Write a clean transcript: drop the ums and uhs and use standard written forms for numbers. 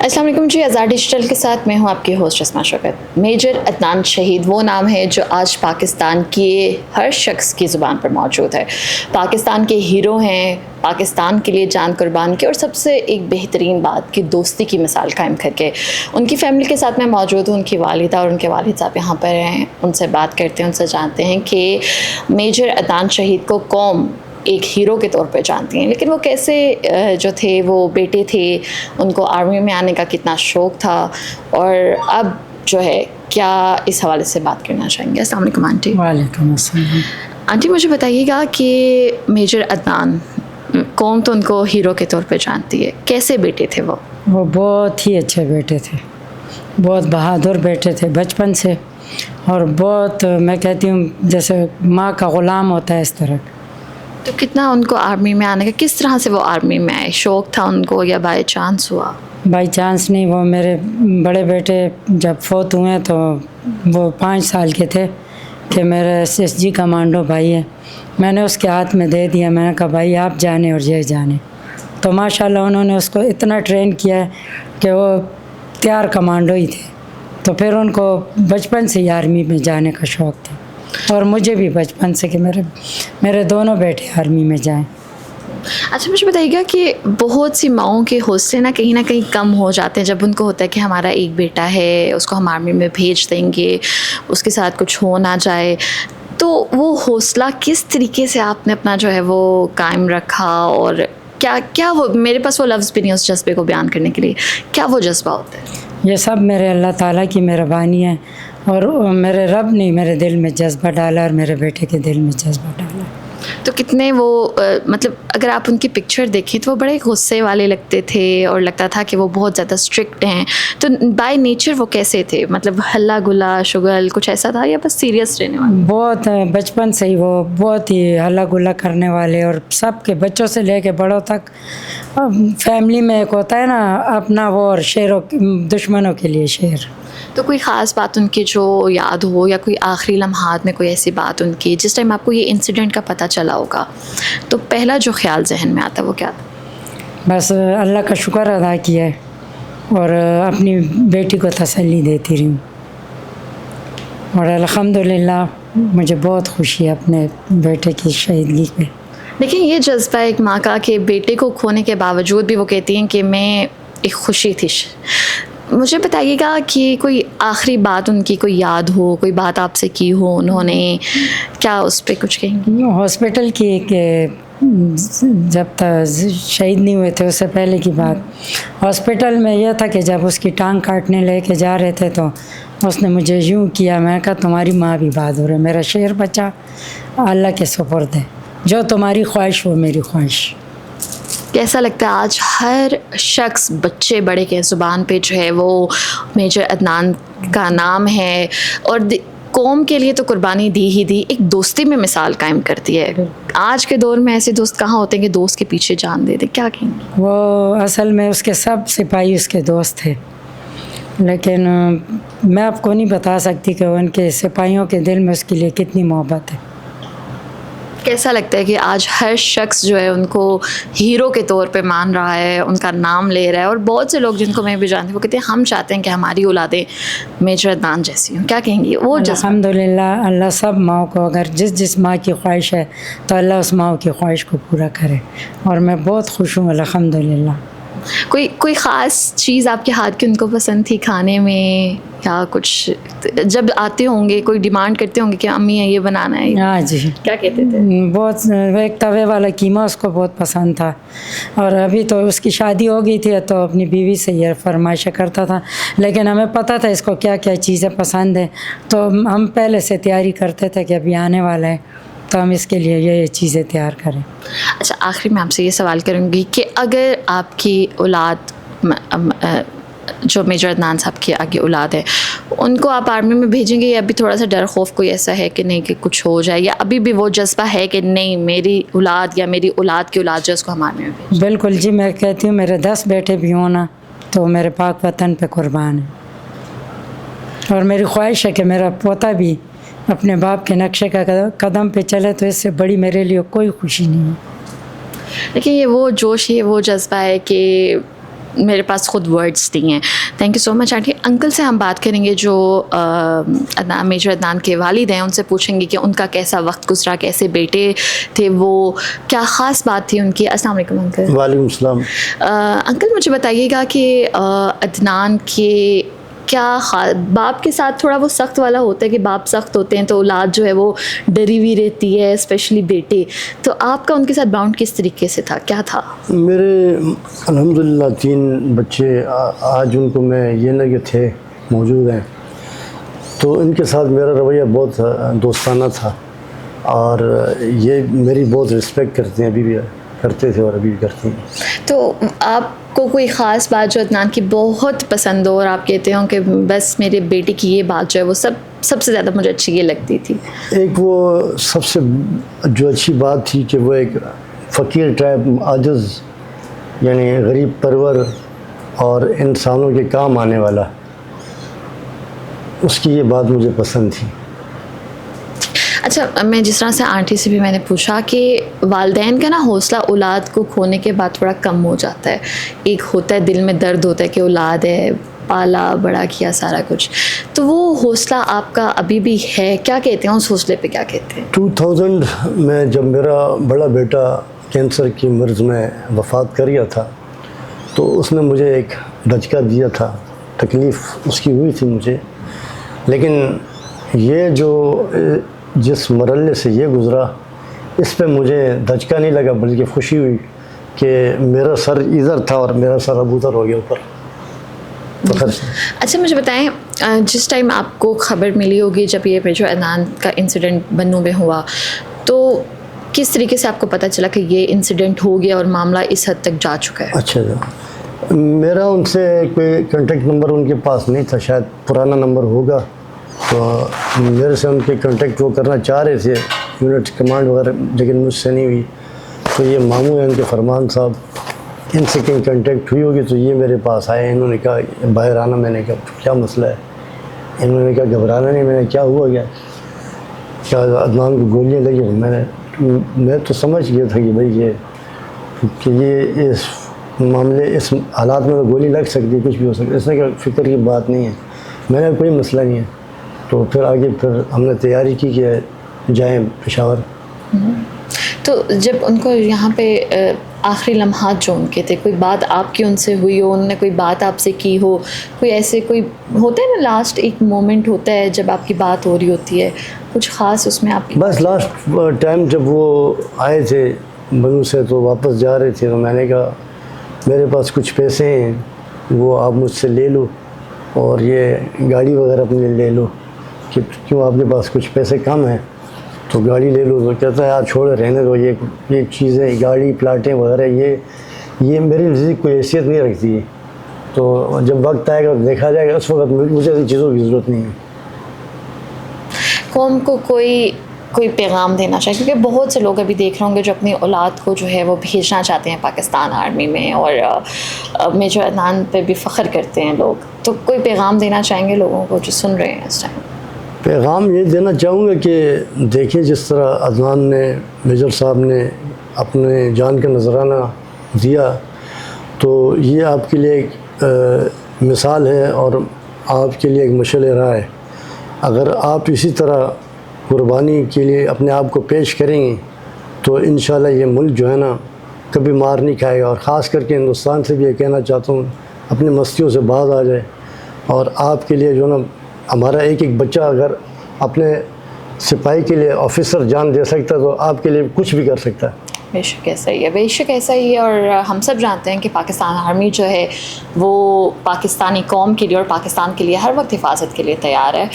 अस्सलाम वालेकुम जी, आज़ाद डिजिटल के साथ मैं हूं आपकी होस्ट रस्मा शौकत। मेजर अदनान शहीद वो नाम है जो आज पाकिस्तान के हर शख्स की ज़ुबान पर मौजूद है। पाकिस्तान के हीरो हैं, पाकिस्तान के लिए जान कुर्बान की, और सबसे एक बेहतरीन बात कि दोस्ती की मिसाल कायम करके उनकी फ़ैमिली के साथ मैं मौजूद हूँ। उनकी वालिदा और उनके वालिद साहब यहाँ पर हैं, उनसे बात करते हैं, उनसे जानते हैं कि मेजर अदनान शहीद को कौम एक हीरो के तौर पे जानती हैं, लेकिन वो कैसे जो थे वो बेटे थे, उनको आर्मी में आने का कितना शौक़ था, और अब जो है क्या इस हवाले से बात करना चाहेंगे। अस्सलाम वालेकुम आंटी। वालेकुम अस्सलाम। आंटी मुझे बताइएगा कि मेजर अदनान कौम तो उनको हीरो के तौर पे जानती है, कैसे बेटे थे वो? वो बहुत ही अच्छे बेटे थे, बहुत बहादुर बेटे थे बचपन से, और बहुत मैं कहती हूँ जैसे माँ का ग़ुलाम होता है इस तरह। तो कितना उनको आर्मी में आने का, किस तरह से वो आर्मी में आए? शौक़ था उनको या बाय चांस हुआ? बाई चांस नहीं, वो मेरे बड़े बेटे जब फौत हुए तो वो 5 साल के थे कि मेरा SSG कमांडो भाई है, मैंने उसके हाथ में दे दिया। मैंने कहा भाई आप जाने और ये जाने, तो माशाल्लाह उन्होंने उसको इतना ट्रेन किया है कि वो तैयार कमांडो ही थे। तो फिर उनको बचपन से ही आर्मी में जाने का शौक़ था, और मुझे भी बचपन से कि मेरे दोनों बेटे आर्मी में जाएं। अच्छा मुझे बताइएगा कि बहुत सी माओं के हौसले ना कहीं कम हो जाते हैं जब उनको होता है कि हमारा एक बेटा है, उसको हम आर्मी में भेज देंगे, उसके साथ कुछ हो ना जाए। तो वो हौसला किस तरीके से आपने अपना जो है वो कायम रखा, और क्या वो, मेरे पास वो लफ्ज़ भी नहीं उस जज्बे को बयान करने के लिए, क्या वो जज्बा होता है? ये सब मेरे अल्लाह ताला की मेहरबानी है, और मेरे रब ने मेरे दिल में जज्बा डाला और मेरे बेटे के दिल में जज्बा डाला। तो कितने वो मतलब अगर आप उनकी पिक्चर देखें तो वो बड़े गुस्से वाले लगते थे, और लगता था कि वो बहुत ज़्यादा स्ट्रिक्ट हैं। तो बाय नेचर वो कैसे थे? मतलब हल्ला गुल्ला शुगल कुछ ऐसा था या बस सीरियस रहने वाले? बहुत बचपन से ही वो बहुत ही हल्ला गुल्ला करने वाले, और सबके बच्चों से लेके बड़ों तक। फैमिली में एक होता है ना अपना वो, और शेरों दुश्मनों के लिए शेर। तो कोई ख़ास बात उनकी जो याद हो, या कोई आखिरी लम्हात में कोई ऐसी बात उनकी जिस टाइम आपको ये इंसिडेंट का पता चला होगा, तो पहला जो ख्याल जहन में आता वो क्या था? बस अल्लाह का शुक्र अदा किया है, और अपनी बेटी को तसल्ली देती रही हूँ, और अल्हम्दुलिल्लाह मुझे बहुत खुशी है अपने बेटे की शहीदगी पे। देखिए ये जज्बा एक माँ का कि बेटे को खोने के बावजूद भी वो कहती हैं कि मैं एक खुशी थी। मुझे बताइएगा कि कोई आखिरी बात उनकी कोई याद हो, कोई बात आपसे की हो उन्होंने, क्या उस पर कुछ कहेंगी? हॉस्पिटल की जब तक शहीद नहीं हुए थे उससे पहले की बात, हॉस्पिटल में यह था कि जब उसकी टांग काटने लेके जा रहे थे तो उसने मुझे यूँ किया। मैं कहा तुम्हारी माँ भी बहादुर है, मेरा शेर बच्चा अल्लाह के सुपुर्द है, जो तुम्हारी ख्वाहिश वो मेरी ख्वाहिश। कैसा लगता है आज हर शख्स, बच्चे बड़े के ज़ुबान पे जो है वो मेजर अदनान का नाम है, और कौम के लिए तो कुर्बानी दी ही दी, एक दोस्ती में मिसाल कायम करती है। आज के दौर में ऐसे दोस्त कहाँ होते हैं कि दोस्त के पीछे जान दे दे, क्या कहेंगे? वो असल में उसके सब सिपाही उसके दोस्त थे, लेकिन मैं आपको नहीं बता सकती कि उनके सिपाहियों के दिल में उसके लिए कितनी मोहब्बत है। कैसा लगता है कि आज हर शख्स जो है उनको हीरो के तौर पे मान रहा है, उनका नाम ले रहा है, और बहुत से लोग जिनको मैं भी जानती हूँ वो कहते हैं हम चाहते हैं कि हमारी औलादें मेजर अदनान जैसी हों, क्या कहेंगी? वो अल्हम्दुलिल्लाह अल्लाह सब माओ को, अगर जिस माँ की ख्वाहिश है तो अल्लाह उस माँ की ख्वाहिश को पूरा करे, और मैं बहुत खुश हूँ अल्हम्दुलिल्लाह। कोई ख़ास चीज़ आपके हाथ की उनको पसंद थी खाने में, या कुछ जब आते होंगे कोई डिमांड करते होंगे कि अम्मी ये बनाना है? हाँ जी। क्या कहते थे? बहुत, एक तवे वाला कीमा उसको बहुत पसंद था, और अभी तो उसकी शादी हो गई थी तो अपनी बीवी से ये फरमाइश करता था, लेकिन हमें पता था इसको क्या क्या चीज़ें पसंद है, तो हम पहले से तैयारी करते थे कि अभी आने वाला है तो हम इसके लिए ये चीज़ें तैयार करें। अच्छा आखिरी में आपसे ये सवाल करूँगी कि अगर आपकी औलाद जो मेजर अदनान साहब की आगे औलाद है, उनको आप आर्मी में भेजेंगे, या अभी थोड़ा सा डर खौफ कोई ऐसा है कि नहीं कि कुछ हो जाए, या अभी भी वो जज्बा है कि नहीं मेरी औलाद या मेरी औलाद की औलाद जो उसको हम आर्मी में भेजें? बिल्कुल जी, मैं कहती हूँ मेरे 10 बेटे भी हों ना तो मेरे पाक वतन पे कुर्बान है, और मेरी ख्वाहिश है कि मेरा पोता भी अपने बाप के नक्शे का कदम पे चले, तो इससे बड़ी मेरे लिए कोई खुशी नहीं है। देखिए ये वो जोश है, वो जज्बा है कि میرے پاس خود ورڈس نہیں ہیں. Thank you so much aunty. Uncle سے ہم بات کریں گے جو میجر عدنان کے والد ہیں, ان سے پوچھیں گے کہ ان کا کیسا وقت گزرا, کیسے بیٹے تھے وہ, کیا خاص بات تھی ان کی. السلام علیکم انکل. وعلیکم السلام. انکل مجھے بتائیے گا کہ عدنان کے کیا باپ کے ساتھ تھوڑا وہ سخت والا ہوتا ہے کہ باپ سخت ہوتے ہیں تو اولاد جو ہے وہ ڈری ہوئی رہتی ہے, اسپیشلی بیٹے, تو آپ کا ان کے ساتھ باؤنڈ کس طریقے سے تھا, کیا تھا؟ میرے الحمدللہ 3 بچے آج ان کو میں یہ نہ کہ تھے موجود ہیں, تو ان کے ساتھ میرا رویہ بہت دوستانہ تھا, اور یہ میری بہت رسپیکٹ کرتے ہیں, ابھی بھی کرتے تھے اور ابھی بھی کرتے ہیں. تو آپ کو کوئی خاص بات جو عدنان کی بہت پسند ہو اور آپ کہتے ہوں کہ بس میرے بیٹے کی یہ بات جو ہے وہ سب سے زیادہ مجھے اچھی یہ لگتی تھی؟ ایک وہ سب سے جو اچھی بات تھی کہ وہ ایک فقیر ٹائپ, عاجز, یعنی غریب پرور اور انسانوں کے کام آنے والا, اس کی یہ بات مجھے پسند تھی. اچھا, میں جس طرح سے آنٹی سے بھی میں نے پوچھا کہ والدین کا نا حوصلہ اولاد کو کھونے کے بعد تھوڑا کم ہو جاتا ہے. ایک ہوتا ہے دل میں درد ہوتا ہے کہ اولاد ہے, پالا بڑا کیا سارا کچھ, تو وہ حوصلہ آپ کا ابھی بھی ہے؟ کیا کہتے ہیں اس حوصلے پہ, کیا کہتے ہیں؟ 2000 میں جب میرا بڑا بیٹا کینسر کی مرض میں وفات کر گیا تھا, تو اس نے مجھے ایک دھچکا دیا تھا. تکلیف اس کی ہوئی تھی مجھے, لیکن یہ جو جس مرحلے سے یہ گزرا, اس پہ مجھے دھچکا نہیں لگا بلکہ خوشی ہوئی کہ میرا سر ادھر تھا اور میرا سر اب ادھر ہو گیا اوپر. اچھا مجھے بتائیں, جس ٹائم آپ کو خبر ملی ہوگی جب یہ میجر عدنان کا انسیڈنٹ بنو میں ہوا, تو کس طریقے سے آپ کو پتہ چلا کہ یہ انسیڈنٹ ہو گیا اور معاملہ اس حد تک جا چکا ہے؟ اچھا, میرا ان سے کوئی کانٹیکٹ نمبر ان کے پاس نہیں تھا, شاید پرانا نمبر ہوگا, تو میرے سے ان کے کانٹیکٹ وہ کرنا چاہ رہے تھے, یونٹ کمانڈ وغیرہ, لیکن مجھ سے نہیں ہوئی. تو یہ ماموں ہیں ان کے فرمان صاحب, ان سے کہیں کانٹیکٹ ہوئی ہوگی تو یہ میرے پاس آئے. انہوں نے کہا باہر آنا. میں نے کہا کیا مسئلہ ہے؟ انہوں نے کہا گھبرانا نہیں. میں نے کیا ہوا گیا, کیا عدنان کو گولیاں لگی؟ میں تو سمجھ گیا تھا کہ بھائی یہ اس معاملے, اس حالات میں تو گولی لگ سکتی ہے, کچھ بھی ہو سکتا ہے. اس نے کہا فکر کی بات نہیں ہے. میں نے کوئی مسئلہ نہیں ہے. تو پھر آگے ہم نے تیاری کی کہ جائیں پشاور. تو جب ان کو یہاں پہ آخری لمحات جو ان کے تھے, کوئی بات آپ کی ان سے ہوئی ہو, انہوں نے کوئی بات آپ سے کی ہو, کوئی ایسے کوئی ہوتا ہے نا لاسٹ ایک مومنٹ ہوتا ہے جب آپ کی بات ہو رہی ہوتی ہے, کچھ خاص اس میں آپ کی؟ بس لاسٹ ٹائم جب وہ آئے تھے بنو سے تو واپس جا رہے تھے, تو میں نے کہا میرے پاس کچھ پیسے ہیں, وہ آپ مجھ سے لے لو, اور یہ گاڑی وغیرہ اپنے لے لو, کہ کیوں آپ کے پاس کچھ پیسے کم ہیں تو گاڑی لے لو. تو کہتا ہے یار چھوڑے رہنے دو, یہ چیزیں, گاڑی پلاٹیں وغیرہ یہ میری زندگی کوئی حیثیت نہیں رکھتی ہے. تو جب وقت آئے گا دیکھا جائے گا, اس وقت مجھے ایسی چیزوں کی ضرورت نہیں ہے. قوم کو کوئی پیغام دینا چاہیے, کیونکہ بہت سے لوگ ابھی دیکھ رہے ہوں گے جو اپنی اولاد کو جو ہے وہ بھیجنا چاہتے ہیں پاکستان آرمی میں, اور میجر عدنان پہ بھی فخر کرتے ہیں لوگ, تو کوئی پیغام دینا چاہیں گے لوگوں کو جو سن رہے ہیں اس ٹائم؟ پیغام یہ دینا چاہوں گا کہ دیکھیں جس طرح عدنان نے, میجر صاحب نے اپنے جان کا نذرانہ دیا, تو یہ آپ کے لیے ایک مثال ہے اور آپ کے لیے ایک مشعل راہ ہے. اگر آپ اسی طرح قربانی کے لیے اپنے آپ کو پیش کریں گے تو انشاءاللہ یہ ملک جو ہے نا کبھی مار نہیں کھائے گا. اور خاص کر کے ہندوستان سے بھی یہ کہنا چاہتا ہوں اپنی مستیوں سے باز آ جائے, اور آپ کے لیے جو نا ہمارا ایک بچہ اگر اپنے سپاہی کے لیے آفیسر جان دے سکتا ہے تو آپ کے لیے کچھ بھی کر سکتا ہے. بے شک ایسا ہی ہے, بے شک ایسا ہی ہے. اور ہم سب جانتے ہیں کہ پاکستان آرمی جو ہے وہ پاکستانی قوم کے لیے اور پاکستان کے لیے ہر وقت حفاظت کے لیے تیار ہے.